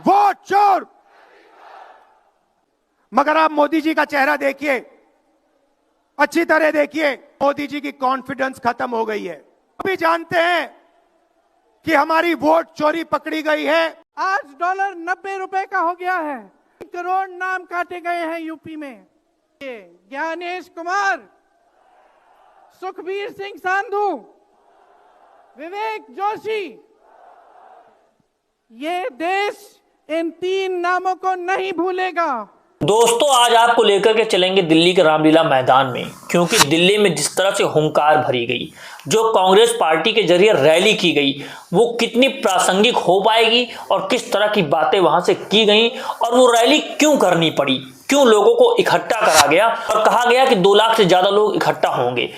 वो चोर। मगर आप मोदी जी का चेहरा देखिए, अच्छी तरह देखिए, मोदी जी की कॉन्फिडेंस खत्म हो गई है। अभी जानते हैं कि हमारी वोट चोरी पकड़ी गई है। आज डॉलर 90 रुपए का हो गया है। करोड़ नाम काटे गए हैं यूपी में। ज्ञानेश कुमार, सुखबीर सिंह सांधू, विवेक जोशी, ये देश इन 3 नामों को नहीं भूलेगा। दोस्तों, आज आपको लेकर के चलेंगे दिल्ली के रामलीला मैदान में, क्योंकि दिल्ली में जिस तरह से हुंकार भरी गई, जो कांग्रेस पार्टी के जरिए रैली की गई, वो कितनी प्रासंगिक हो पाएगी और किस तरह की बातें वहां से की गई और वो रैली क्यों करनी पड़ी, क्यों लोगों को इकट्ठा करा गया और कहा गया कि 2 लाख से ज्यादा लोग इकट्ठा होंगे।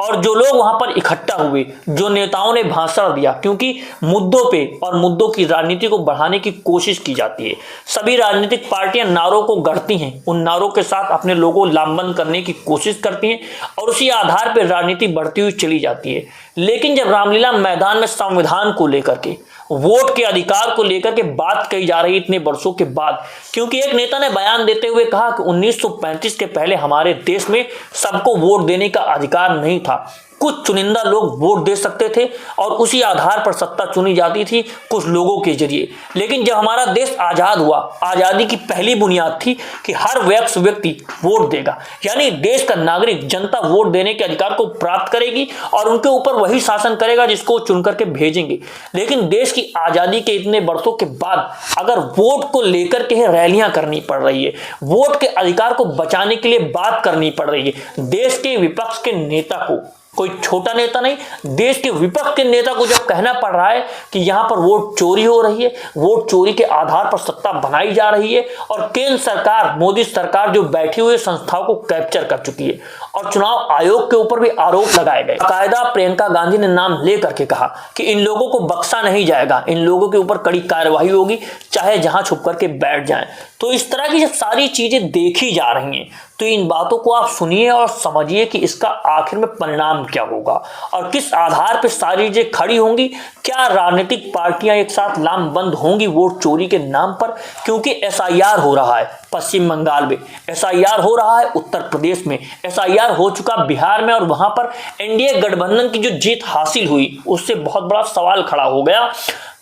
और जो लोग वहां पर इकट्ठा हुए, जो नेताओं ने भाषण दिया, क्योंकि मुद्दों पे और मुद्दों की राजनीति को बढ़ाने की कोशिश की जाती है। सभी राजनीतिक पार्टियां नारों को गढ़ती हैं, उन नारों के साथ अपने लोगों को लामबंद करने की कोशिश करती हैं और उसी आधार पर राजनीति बढ़ती हुई चली जाती है। लेकिन जब रामलीला मैदान में संविधान को लेकर के, वोट के अधिकार को लेकर के बात कही जा रही इतने वर्षों के बाद, क्योंकि एक नेता ने बयान देते हुए कहा कि 1935 के पहले हमारे देश में सबको वोट देने का अधिकार नहीं था, कुछ चुनिंदा लोग वोट दे सकते थे और उसी आधार पर सत्ता चुनी जाती थी कुछ लोगों के जरिए। लेकिन जब हमारा देश आजाद हुआ, आजादी की पहली बुनियाद थी कि हर व्यक्ति वोट देगा, यानी देश का नागरिक, जनता वोट देने के अधिकार को प्राप्त करेगी और उनके ऊपर वही शासन करेगा जिसको चुन करके भेजेंगे। लेकिन देश की आजादी के इतने वर्षों के बाद अगर वोट को लेकर के रैलियां करनी पड़ रही है, वोट के अधिकार को बचाने के लिए बात करनी पड़ रही है, देश के विपक्ष के नेता को, कोई छोटा नेता नहीं, देश के विपक्ष के नेता को जब कहना पड़ रहा है कि यहां पर वोट चोरी हो रही है, वोट चोरी के आधार पर सत्ता बनाई जा रही है और केंद्र सरकार, मोदी सरकार जो बैठी हुई संस्थाओं को कैप्चर कर चुकी है और चुनाव आयोग के ऊपर भी आरोप लगाए गए। बाकायदा प्रियंका गांधी ने नाम लेकर के कहा कि इन लोगों को बख्शा नहीं जाएगा, इन लोगों के ऊपर कड़ी कार्रवाई होगी, चाहे जहां छुप करके बैठ जाएं। तो इस तरह की जब सारी चीजें देखी जा रही हैं, तो इन बातों को आप सुनिए और समझिए कि इसका आखिर में परिणाम क्या होगा और किस आधार पर सारी चीजें खड़ी होंगी। क्या राजनीतिक पार्टियां एक साथ लामबंद होंगी वोट चोरी के नाम पर? क्योंकि एसआईआर हो रहा है पश्चिम बंगाल में, एसआईआर हो रहा है उत्तर प्रदेश में, एसआईआर हो चुका बिहार में और वहां पर एनडीए गठबंधन की जो जीत हासिल हुई उससे बहुत बड़ा सवाल खड़ा हो गया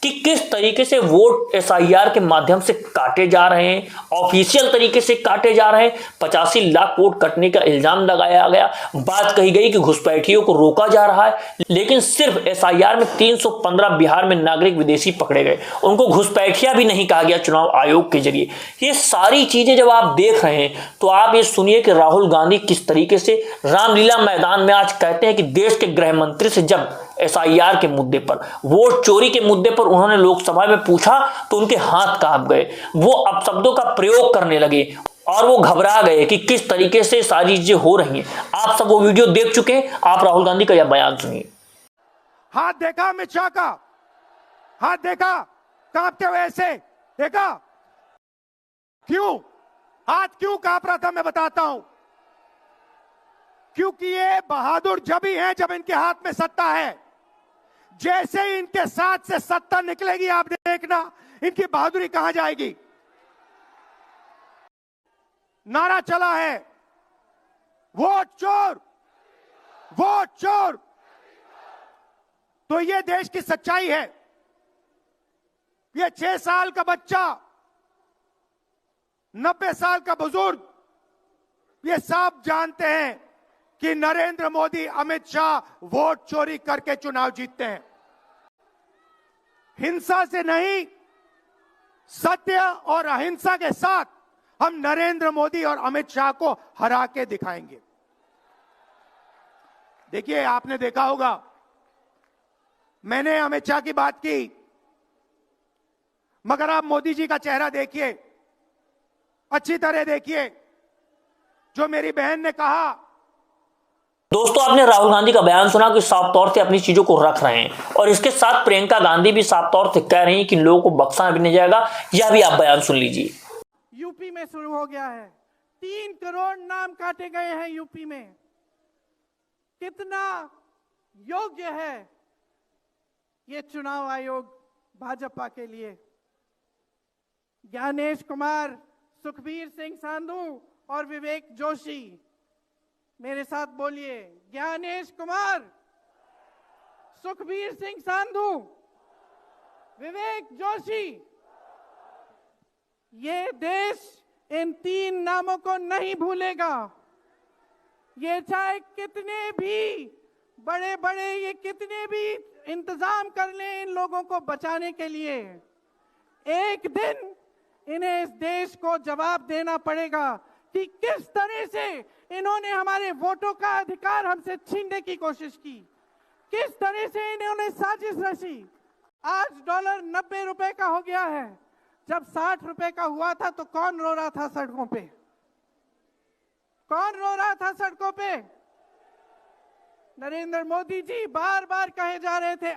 कि किस तरीके से वोट एसआईआर के माध्यम से काटे जा रहे हैं, ऑफिशियल तरीके से काटे जा रहे हैं। 85 लाख वोट कटने का इल्जाम लगाया गया, बात कही गई कि घुसपैठियों को रोका जा रहा है, लेकिन सिर्फ एसआईआर में 315 बिहार में नागरिक विदेशी पकड़े गए, उनको घुसपैठिया भी नहीं कहा गया चुनाव आयोग के जरिए। ये सारी चीजें जब आप देख रहे हैं तो आप ये सुनिए कि राहुल गांधी किस तरीके से रामलीला मैदान में आज कहते हैं कि देश के गृह मंत्री से जब एसआईआर के मुद्दे पर, वोट चोरी के मुद्दे पर उन्होंने लोकसभा में पूछा तो उनके हाथ कांप गए, वो अपशब्दों का प्रयोग करने लगे और वो घबरा गए कि किस तरीके से सारी चीजें हो रही हैं। आप सब वो वीडियो देख चुके हैं, आप राहुल गांधी का यह बयान सुनिए। हाथ देखा अमित शाह का, हाथ देखा कांपते हुए ऐसे देखा, क्यों हाथ क्यों कांप रहा था मैं बताता हूं। क्योंकि ये बहादुर जब ही हैं जब इनके हाथ में सत्ता है। जैसे ही इनके साथ से सत्ता निकलेगी, आप देखना इनकी बहादुरी कहां जाएगी। नारा चला है वोट चोर, वोट चोर। तो ये देश की सच्चाई है। ये 6 साल का बच्चा, 90 साल का बुजुर्ग, ये सब जानते हैं कि नरेंद्र मोदी, अमित शाह वोट चोरी करके चुनाव जीतते हैं। हिंसा से नहीं, सत्य और अहिंसा के साथ हम नरेंद्र मोदी और अमित शाह को हरा के दिखाएंगे। देखिए, आपने देखा होगा, मैंने अमित शाह की बात की, मगर आप मोदी जी का चेहरा देखिए, अच्छी तरह देखिए। जो मेरी बहन ने कहा, दोस्तों, आपने राहुल गांधी का बयान सुना कि साफ तौर से अपनी चीजों को रख रहे हैं और इसके साथ प्रियंका गांधी भी साफ तौर से कह रही हैं कि लोगों को बख्शा भी नहीं जाएगा। यह भी आप बयान सुन लीजिए। यूपी में शुरू हो गया है, 3 करोड़ नाम काटे गए हैं यूपी में। कितना योग्य है ये चुनाव आयोग भाजपा के लिए? ज्ञानेश कुमार, सुखबीर सिंह सांधू और विवेक जोशी। मेरे साथ बोलिए, ज्ञानेश कुमार, सुखबीर सिंह सांधू, विवेक जोशी। ये देश इन तीन नामों को नहीं भूलेगा। ये चाहे कितने भी बड़े बड़े ये कितने भी इंतजाम कर लें इन लोगों को बचाने के लिए, एक दिन इन्हें इस देश को जवाब देना पड़ेगा कि किस तरह से इन्होंने हमारे वोटों का अधिकार हमसे छीनने की कोशिश की, किस तरह से इन्होंने साजिश रची। आज डॉलर 90 रुपए का हो गया है। जब 60 रुपए का हुआ था तो कौन रो रहा था सड़कों पे? कौन रो रहा था सड़कों पे? नरेंद्र मोदी जी बार बार कहे जा रहे थे,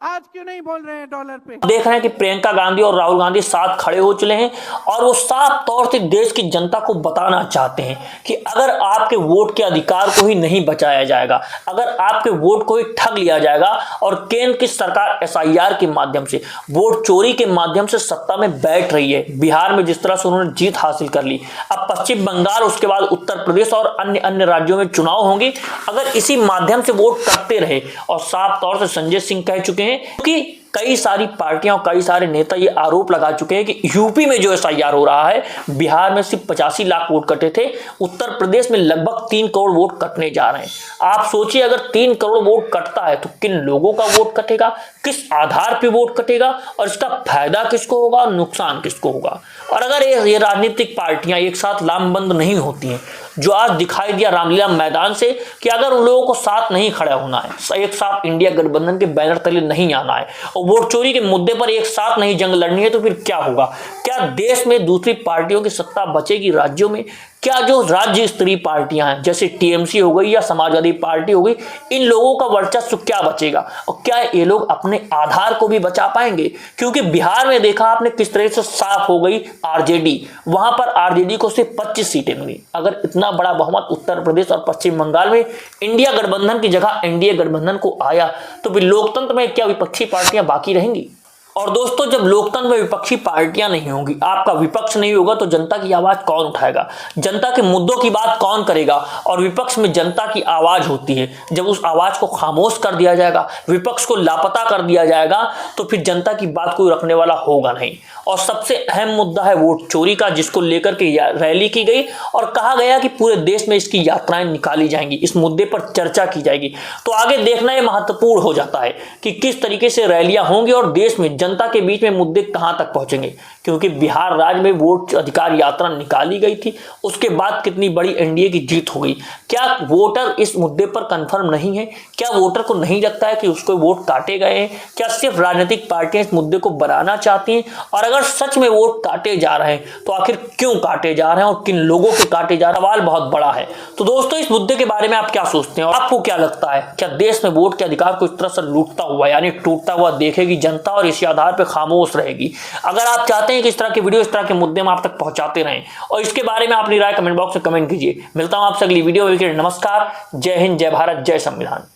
आज क्यों नहीं बोल रहे हैं डॉलर पे? देख रहे हैं कि प्रियंका गांधी और राहुल गांधी साथ खड़े हो चले हैं और वो साफ तौर से देश की जनता को बताना चाहते हैं कि अगर आपके वोट के अधिकार को ही नहीं बचाया जाएगा, अगर आपके वोट को ही ठग लिया जाएगा और केंद्र की सरकार SIR के माध्यम से, वोट चोरी के माध्यम से सत्ता में बैठ रही है, बिहार में जिस तरह से उन्होंने जीत हासिल कर ली, अब पश्चिम बंगाल, उसके बाद उत्तर प्रदेश और अन्य राज्यों में चुनाव होंगे, अगर इसी माध्यम से वोट करते रहे, और साफ तौर से संजय सिंह कह चुके हैं कि कई सारी पार्टियां और कई सारे नेता ये आरोप लगा चुके हैं कि यूपी में जो SIR हो रहा है, बिहार में सिर्फ 85 लाख वोट कटे थे, उत्तर प्रदेश में लगभग 3 करोड़ वोट कटने जा रहे हैं। आप सोचिए, अगर 3 करोड़ वोट कटता है तो किन लोगों का वोट कटेगा, किस आधार पर वोट कटेगा और इसका फायदा किसको होगा और नुकसान किसको होगा। और अगर ये राजनीतिक पार्टियां एक साथ लामबंद नहीं होती हैं, जो आज दिखाई दिया रामलीला मैदान से कि अगर उन लोगों को साथ नहीं खड़ा होना है, एक साथ इंडिया गठबंधन के बैनर तले नहीं आना है और वोट चोरी के मुद्दे पर एक साथ नहीं जंग लड़नी है, तो फिर क्या होगा? क्या देश में दूसरी पार्टियों की सत्ता बचेगी राज्यों में? क्या जो राज्य स्तरीय पार्टियां हैं जैसे TMC हो गई या समाजवादी पार्टी हो गई, इन लोगों का वर्चस्व क्या बचेगा और क्या ये लोग अपने आधार को भी बचा पाएंगे? क्योंकि बिहार में देखा आपने किस तरह से साफ हो गई RJD, वहां पर RJD को सिर्फ 25 सीटें मिली। अगर इतना बड़ा बहुमत उत्तर प्रदेश और पश्चिम बंगाल में इंडिया गठबंधन की जगह NDA गठबंधन को आया, तो फिर लोकतंत्र में क्या विपक्षी पार्टियां बाकी रहेंगी? और दोस्तों, जब लोकतंत्र में विपक्षी पार्टियां नहीं होंगी, आपका विपक्ष नहीं होगा, तो जनता की आवाज कौन उठाएगा? जनता के मुद्दों की बात कौन करेगा? और विपक्ष में जनता की आवाज होती है, जब उस आवाज को खामोश कर दिया जाएगा, विपक्ष को लापता कर दिया जाएगा, तो फिर जनता की बात कोई रखने वाला होगा नहीं। और सबसे अहम मुद्दा है वोट चोरी का, जिसको लेकर के रैली की गई और कहा गया कि पूरे देश में इसकी यात्राएं निकाली जाएंगी, इस मुद्दे पर चर्चा की जाएगी। तो आगे देखना यह महत्वपूर्ण हो जाता है कि किस तरीके से रैलियां होंगी और देश में जनता के बीच में मुद्दे कहां तक पहुंचेंगे। क्योंकि बिहार राज्य में वोट अधिकार यात्रा निकाली गई थी, उसके बाद कितनी बड़ी NDA की जीत हो गई। क्या वोटर इस मुद्दे पर कंफर्म नहीं है? क्या वोटर को नहीं लगता है कि उसको वोट काटे गए हैं? क्या सिर्फ राजनीतिक पार्टियां इस मुद्दे को बनाना चाहती हैं? और अगर सच में वोट काटे जा रहे हैं तो आखिर क्यों काटे जा रहे हैं और किन लोगों के काटे जा रहे हैं? सवाल बहुत बड़ा है। तो दोस्तों, इस मुद्दे के बारे में आप क्या सोचते हैं और आपको क्या लगता है? क्या देश में वोट के अधिकार को इस तरह से लूटता हुआ यानी टूटता हुआ देखेगी जनता और इसी आधार पर खामोश रहेगी? अगर आप चाहते हैं कि इस तरह की वीडियो, इस तरह के मुद्दे हम आप तक पहुंचाते रहें और इसके बारे में अपनी राय कमेंट बॉक्स में कमेंट कीजिए। मिलता हूं आपसे अगली वीडियो में। नमस्कार, जय हिंद, जय भारत, जय संविधान।